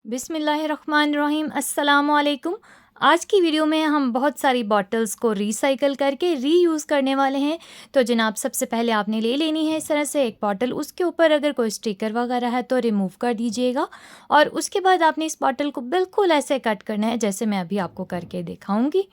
बिस्मिल्लाहिर्रहमानिर्रहीम अस्सलाम वालेकुम। आज की वीडियो में हम बहुत सारी बॉटल्स को रिसाइकल करके रीयूज़ करने वाले हैं। तो जनाब सबसे पहले आपने ले लेनी है इस तरह से एक बॉटल, उसके ऊपर अगर कोई स्टिकर वगैरह है तो रिमूव कर दीजिएगा और उसके बाद आपने इस बॉटल को बिल्कुल ऐसे कट करना है जैसे मैं अभी आपको करके दिखाऊंगी।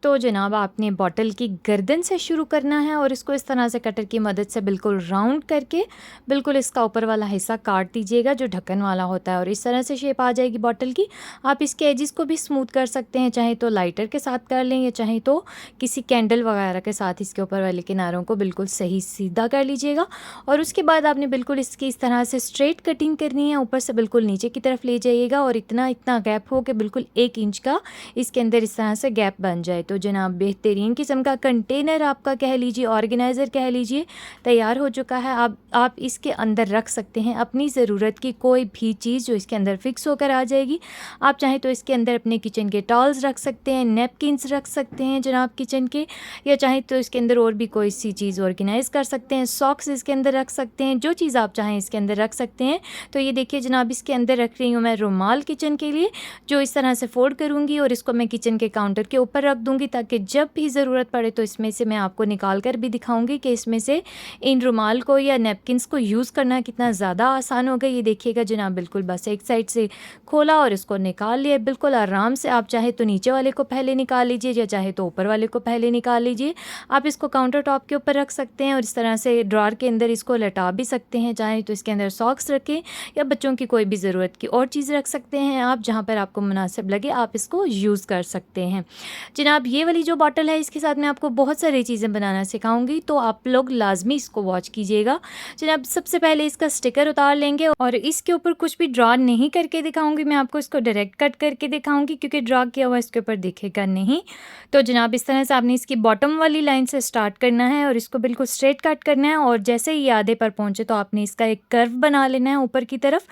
तो जनाब आपने बॉटल की गर्दन से शुरू करना है और इसको इस तरह से कटर की मदद से बिल्कुल राउंड करके बिल्कुल इसका ऊपर वाला हिस्सा काट दीजिएगा जो ढक्कन वाला होता है, और इस तरह से शेप आ जाएगी बॉटल की। आप इसके एजिस को भी स्मूथ कर सकते हैं, चाहे तो लाइटर के साथ कर लें या चाहे तो किसी कैंडल वगैरह के साथ इसके ऊपर वाले किनारों को बिल्कुल सही सीधा कर लीजिएगा। और उसके बाद आपने बिल्कुल इसकी इस तरह से स्ट्रेट कटिंग करनी है, ऊपर से बिल्कुल नीचे की तरफ ले जाइएगा और इतना इतना गैप हो कि बिल्कुल 1 इंच का इसके अंदर इस तरह से गैप बन जाए। तो जनाब बेहतरीन किस्म का कंटेनर आपका कह लीजिए, ऑर्गेनाइज़र कह लीजिए, तैयार हो चुका है। आप इसके अंदर रख सकते हैं अपनी ज़रूरत की कोई भी चीज़ जो इसके अंदर फिक्स होकर आ जाएगी। आप चाहें तो इसके अंदर अपने किचन के टॉवल्स रख सकते हैं, नैपकिन्स रख सकते हैं जनाब किचन के, या चाहें तो इसके अंदर और भी कोई सी चीज़ ऑर्गेनाइज़ कर सकते हैं। सॉक्स इसके अंदर रख सकते हैं, जो चीज़ आप चाहें इसके अंदर रख सकते हैं। तो ये देखिए जनाब इसके अंदर रख रही हूँ मैं रुमाल किचन के लिए, जो इस तरह से फोल्ड करूँगी और इसको मैं किचन के काउंटर के ऊपर रख दूँगी ताकि जब भी ज़रूरत पड़े तो इसमें से मैं आपको निकाल कर भी दिखाऊंगी कि इसमें से इन रुमाल को या नैपकिन्स को यूज़ करना कितना ज़्यादा आसान होगा। ये देखिएगा जनाब बिल्कुल बस एक साइड से खोला और इसको निकाल लिया बिल्कुल आराम से। आप चाहे तो नीचे वाले को पहले निकाल लीजिए या चाहे तो ऊपर वाले को पहले निकाल लीजिए। आप इसको काउंटर टॉप के ऊपर रख सकते हैं और इस तरह से ड्रॉर के अंदर इसको लटा भी सकते हैं। चाहे तो इसके अंदर सॉक्स रखें या बच्चों की कोई भी ज़रूरत की और चीज़ रख सकते हैं। आप जहाँ पर आपको मुनासिब लगे आप इसको यूज़ कर सकते हैं। जनाब ये वाली जो बॉटल है इसके साथ मैं आपको बहुत सारी चीज़ें बनाना सिखाऊंगी, तो आप लोग लाजमी इसको वॉच कीजिएगा। जनाब सबसे पहले इसका स्टिकर उतार लेंगे और इसके ऊपर कुछ भी ड्रॉ नहीं करके दिखाऊंगी, मैं आपको इसको डायरेक्ट कट करके दिखाऊंगी क्योंकि ड्रॉ किया हुआ इसके ऊपर दिखेगा नहीं। तो जनाब इस तरह से आपने इसकी बॉटम वाली लाइन से स्टार्ट करना है और इसको बिल्कुल स्ट्रेट कट करना है और जैसे ही आधे पर पहुँचे तो आपने इसका एक कर्व बना लेना है ऊपर की तरफ।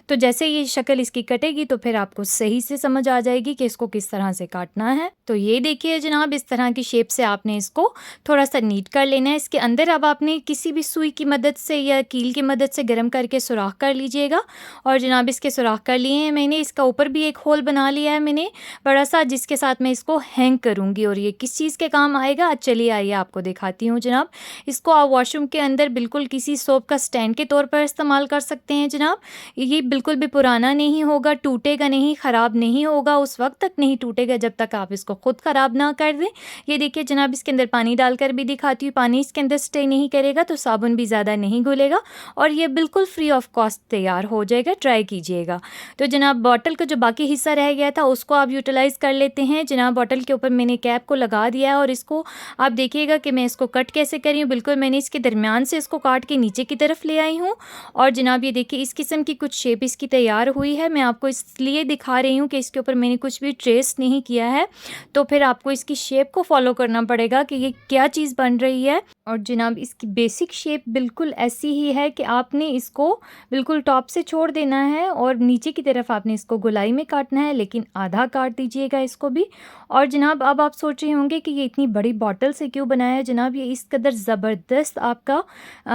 तो जैसे ये शक्ल इसकी कटेगी तो फिर आपको सही से समझ आ जाएगी कि इसको किस तरह से काटना है। तो ये देखिए जनाब इस तरह की शेप से आपने इसको थोड़ा सा नीट कर लेना है। इसके अंदर अब आपने किसी भी सुई की मदद से या कील की मदद से गर्म करके सुराख कर लीजिएगा। और जनाब इसके सुराख कर लिए हैं मैंने, इसका ऊपर भी एक होल बना लिया है मैंने बड़ा सा, जिसके साथ मैं इसको हैंग करूँगी। और ये किस चीज़ के काम आएगा चलिए आइए आपको दिखाती हूँ जनाब। इसको आप वॉशरूम के अंदर बिल्कुल किसी सोप का स्टैंड के तौर पर इस्तेमाल कर सकते हैं जनाब। ये बिल्कुल भी पुराना नहीं होगा, टूटेगा नहीं, ख़राब नहीं होगा, उस वक्त तक नहीं टूटेगा जब तक आप इसको खुद ख़राब ना कर दें। ये देखिए जनाब इसके अंदर पानी डालकर भी दिखाती हूँ, पानी इसके अंदर स्टे नहीं करेगा तो साबुन भी ज़्यादा नहीं घुलेगा और ये बिल्कुल फ्री ऑफ कॉस्ट तैयार हो जाएगा, ट्राई कीजिएगा। तो जनाब बॉटल का जो बाकी हिस्सा रह गया था उसको आप यूटिलाइज़ कर लेते हैं। जनाब बॉटल के ऊपर मैंने कैप को लगा दिया है और इसको आप देखिएगा कि मैं इसको कट कैसे करी हूँ। बिल्कुल मैंने इसके दरमियान से इसको काट के नीचे की तरफ ले आई हूँ और जनाब ये देखिए इस किस्म की कुछ शेप इसकी तैयार हुई है। मैं आपको इसलिए दिखा रही हूँ कि इसके ऊपर मैंने कुछ भी ट्रेस नहीं किया है, तो फिर आपको इसकी शेप को फॉलो करना पड़ेगा कि ये क्या चीज़ बन रही है। और जनाब इसकी बेसिक शेप बिल्कुल ऐसी ही है कि आपने इसको बिल्कुल टॉप से छोड़ देना है और नीचे की तरफ आपने इसको गोलाई में काटना है, लेकिन आधा काट दीजिएगा इसको भी। और जनाब अब आप सोच रहे होंगे कि ये इतनी बड़ी बॉटल से क्यों बनाया है। जनाब ये इस कदर ज़बरदस्त आपका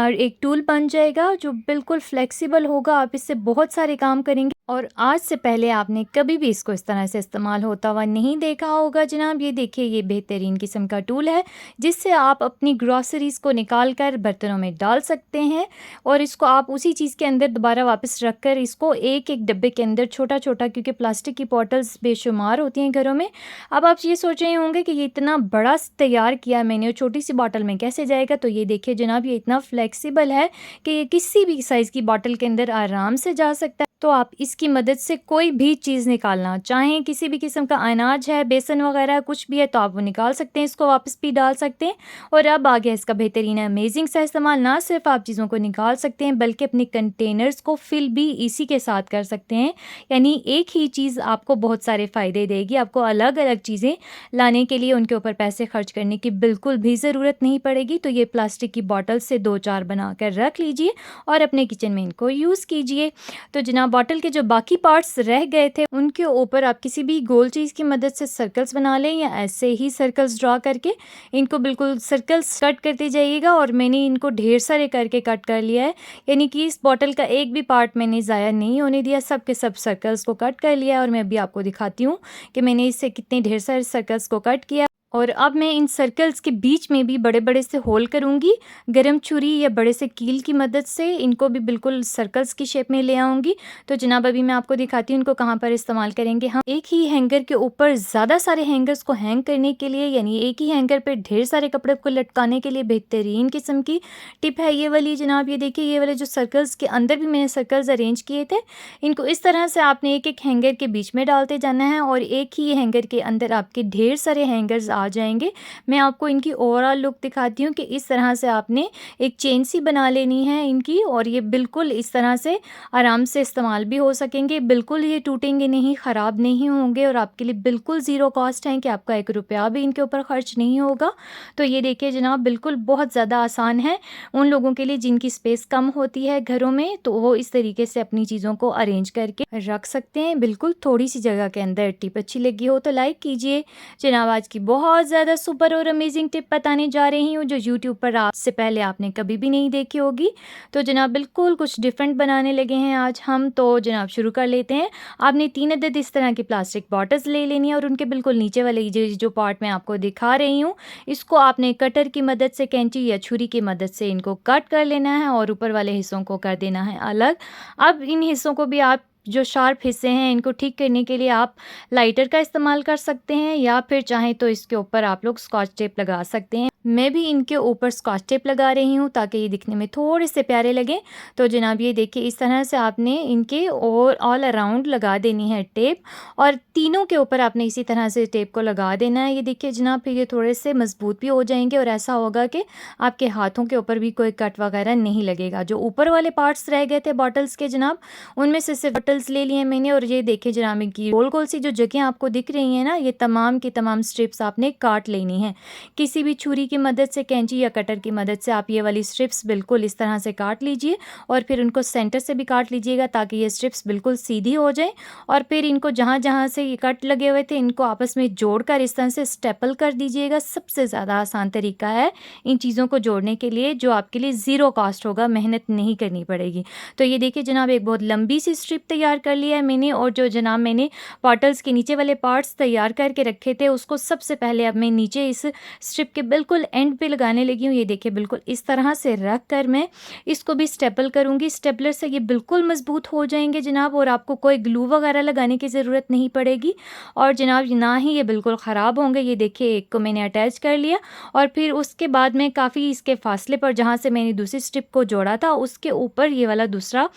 एक टूल बन जाएगा जो बिल्कुल फ्लेक्सिबल होगा, आप इससे बहुत सारे काम करेंगे और आज से पहले आपने कभी भी इसको इस तरह से इस्तेमाल होता हुआ नहीं देखा होगा। जनाब ये देखिए ये बेहतरीन किस्म का टूल है जिससे आप अपनी ग्रॉसरीज़ को निकाल कर बर्तनों में डाल सकते हैं और इसको आप उसी चीज़ के अंदर दोबारा वापस रख कर इसको एक एक डब्बे के अंदर छोटा छोटा, क्योंकि प्लास्टिक की बॉटल्स बेशुमार होती हैं घरों में। अब आप ये सोच रहे होंगे कि ये इतना बड़ा तैयार किया मैंने और छोटी सी बॉटल में कैसे जाएगा। तो ये देखिए जनाब ये इतना फ्लेक्सिबल है कि ये किसी भी साइज़ की बॉटल के अंदर आराम से जा सकता है। तो आप इसकी मदद से कोई भी चीज़ निकालना चाहें, किसी भी किस्म का अनाज है, बेसन वगैरह कुछ भी है तो आप वो निकाल सकते हैं, इसको वापस भी डाल सकते हैं। और अब आ गया इसका बेहतरीन अमेजिंग सा इस्तेमाल। ना सिर्फ आप चीज़ों को निकाल सकते हैं बल्कि अपने कंटेनर्स को फिल भी इसी के साथ कर सकते हैं। यानी एक ही चीज़ आपको बहुत सारे फ़ायदे देगी। आपको अलग अलग चीज़ें लाने के लिए उनके ऊपर पैसे खर्च करने की बिल्कुल भी ज़रूरत नहीं पड़ेगी। तो ये प्लास्टिक की बॉटल से 2-4 बना कर रख लीजिए और अपने किचन में इनको यूज़ कीजिए। तो जनाब बॉटल के जो बाकी पार्ट्स रह गए थे उनके ऊपर आप किसी भी गोल चीज़ की मदद से सर्कल्स बना लें या ऐसे ही सर्कल्स ड्रॉ करके इनको बिल्कुल सर्कल्स कट करते जाइएगा। और मैंने इनको ढेर सारे करके कट कर लिया है, यानी कि इस बॉटल का एक भी पार्ट मैंने ज़ाया नहीं होने दिया, सब के सब सर्कल्स को कट कर लिया। और मैं अभी आपको दिखाती हूँ कि मैंने इससे कितने ढेर सारे सर्कल्स को कट किया। और अब मैं इन सर्कल्स के बीच में भी बड़े-बड़े से होल करूँगी। गरम छुरी या बड़े से कील की मदद से इनको भी बिल्कुल सर्कल्स की शेप में ले आऊँगी। तो जनाब अभी मैं आपको दिखाती हूँ इनको कहाँ पर इस्तेमाल करेंगे हम। एक ही हैंगर के ऊपर ज़्यादा सारे हैंगर्स को हैंग करने के लिए, यानी एक ही हैंगर पे ढेर सारे कपड़े को लटकाने के लिए बेहतरीन किस्म की टिप है ये वाली जनाब। ये देखिए, ये वाले जो सर्कल्स के अंदर भी मैंने सर्कल्स अरेंज किए थे, इनको इस तरह से आपने एक-एक हैंगर के बीच में डालते जाना है और एक ही हैंगर के अंदर आपके ढेर सारे हैंगर्स आ जाएंगे। मैं आपको इनकी ओवरऑल लुक दिखाती हूँ कि इस तरह से आपने एक चेन सी बना लेनी है इनकी, और ये बिल्कुल इस तरह से आराम से इस्तेमाल भी हो सकेंगे। बिल्कुल ये टूटेंगे नहीं, ख़राब नहीं होंगे और आपके लिए बिल्कुल ज़ीरो कॉस्ट हैं कि आपका 1 रुपया भी इनके ऊपर ख़र्च नहीं होगा। तो ये देखिए जनाब, बिल्कुल बहुत ज़्यादा आसान है उन लोगों के लिए जिनकी स्पेस कम होती है घरों में, तो वो इस तरीके से अपनी चीज़ों को अरेंज करके रख सकते हैं बिल्कुल थोड़ी सी जगह के अंदर। टिप अच्छी लगी हो तो लाइक कीजिए। जनाब आज की बहुत ज़्यादा सुपर और अमेजिंग टिप बताने जा रही हूँ जो यूट्यूब पर आपसे पहले आपने कभी भी नहीं देखी होगी। तो जनाब बिल्कुल कुछ डिफरेंट बनाने लगे हैं आज हम। तो जनाब शुरू कर लेते हैं। आपने 3 अदद इस तरह की प्लास्टिक बॉटल्स ले लेनी है और उनके बिल्कुल नीचे वाले जो पार्ट मैं आपको दिखा रही हूँ, इसको आपने कटर की मदद से, कैंची या छुरी की मदद से इनको कट कर लेना है और ऊपर वाले हिस्सों को कर देना है अलग। अब इन हिस्सों को भी आप जो शार्प हिस्से हैं इनको ठीक करने के लिए आप लाइटर का इस्तेमाल कर सकते हैं या फिर चाहें तो इसके ऊपर आप लोग स्कॉच टेप लगा सकते हैं। मैं भी इनके ऊपर स्कॉच टेप लगा रही हूँ ताकि ये दिखने में थोड़े से प्यारे लगें। तो जनाब ये देखिए, इस तरह से आपने इनके और ऑल अराउंड लगा देनी है टेप, और तीनों के ऊपर आपने इसी तरह से टेप को लगा देना है। ये देखिए जनाब, फिर ये थोड़े से मजबूत भी हो जाएंगे और ऐसा होगा कि आपके हाथों के ऊपर भी कोई कट वगैरह नहीं लगेगा। जो ऊपर वाले पार्ट्स रह गए थे बॉटल्स के जनाब, उनमें से सिर्फ बॉटल्स ले लिए मैंने। और ये देखिए जनाब, इनकी गोल गोल सी जो जगह आपको दिख रही है ना, ये तमाम की तमाम स्ट्रिप्स आपने काट लेनी है। किसी भी छुरी की मदद से, कैंची या कटर की मदद से आप ये वाली स्ट्रिप्स बिल्कुल इस तरह से काट लीजिए और फिर उनको सेंटर से भी काट लीजिएगा ताकि ये स्ट्रिप्स बिल्कुल सीधी हो जाए। और फिर इनको जहाँ जहाँ से ये कट लगे हुए थे इनको आपस में जोड़कर इस तरह से स्टेपल कर दीजिएगा। सबसे ज़्यादा आसान तरीका है इन चीज़ों को जोड़ने के लिए, जो आपके लिए ज़ीरो कॉस्ट होगा, मेहनत नहीं करनी पड़ेगी। तो ये देखिए जनाब, एक बहुत लंबी सी स्ट्रिप तैयार कर लिया है मैंने, और जो जनाब मैंने बॉटल्स के नीचे वाले पार्ट्स तैयार करके रखे थे उसको सबसे पहले अब मैं नीचे इस स्ट्रिप के बिल्कुल एंड पे लगाने लगी हूँ। ये देखिए बिल्कुल इस तरह से रख कर मैं इसको भी स्टेपल करूँगी। स्टेपलर से ये बिल्कुल मजबूत हो जाएंगे जनाब, और आपको कोई ग्लू वगैरह लगाने की ज़रूरत नहीं पड़ेगी और जनाब ना ही ये बिल्कुल ख़राब होंगे। ये देखिए एक को मैंने अटैच कर लिया और फिर उसके बाद में काफ़ी इसके फासले पर जहाँ से मैंने दूसरी स्ट्रिप को जोड़ा था उसके ऊपर ये वाला दूसरा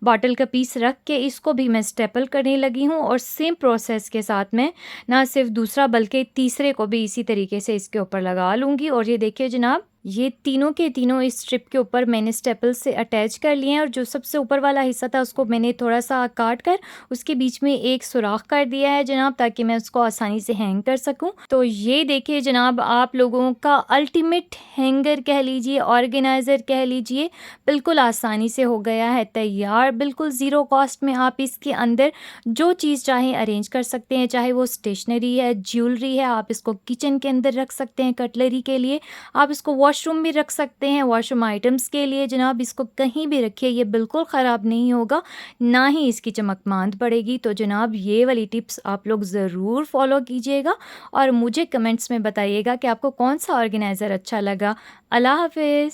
बॉटल का पीस रख के इसको भी मैं स्टेपल करने लगी हूँ। और सेम प्रोसेस के साथ मैं ना सिर्फ दूसरा बल्कि तीसरे को भी इसी तरीके से इसके ऊपर लगा लूँगी। और ये देखिए जनाब, ये तीनों के तीनों इस स्ट्रिप के ऊपर मैंने स्टेपल से अटैच कर लिए हैं और जो सबसे ऊपर वाला हिस्सा था उसको मैंने थोड़ा सा काट कर उसके बीच में एक सुराख कर दिया है जनाब, ताकि मैं उसको आसानी से हैंग कर सकूं। तो ये देखिए जनाब, आप लोगों का अल्टीमेट हैंगर कह लीजिए, ऑर्गेनाइज़र कह लीजिए, बिल्कुल आसानी से हो गया है तैयार। बिल्कुल ज़ीरो कॉस्ट में आप इसके अंदर जो चीज़ चाहें अरेंज कर सकते हैं, चाहे वो स्टेशनरी है, ज्वेलरी है, आप इसको किचन के अंदर रख सकते हैं कटलरी के लिए, आप इसको वॉशरूम भी रख सकते हैं वॉशरूम आइटम्स के लिए जनाब। इसको कहीं भी रखिए, ये बिल्कुल ख़राब नहीं होगा, ना ही इसकी चमक मांद पड़ेगी। तो जनाब ये वाली टिप्स आप लोग ज़रूर फॉलो कीजिएगा और मुझे कमेंट्स में बताइएगा कि आपको कौन सा ऑर्गेनाइज़र अच्छा लगा। अल्लाह हाफिज़।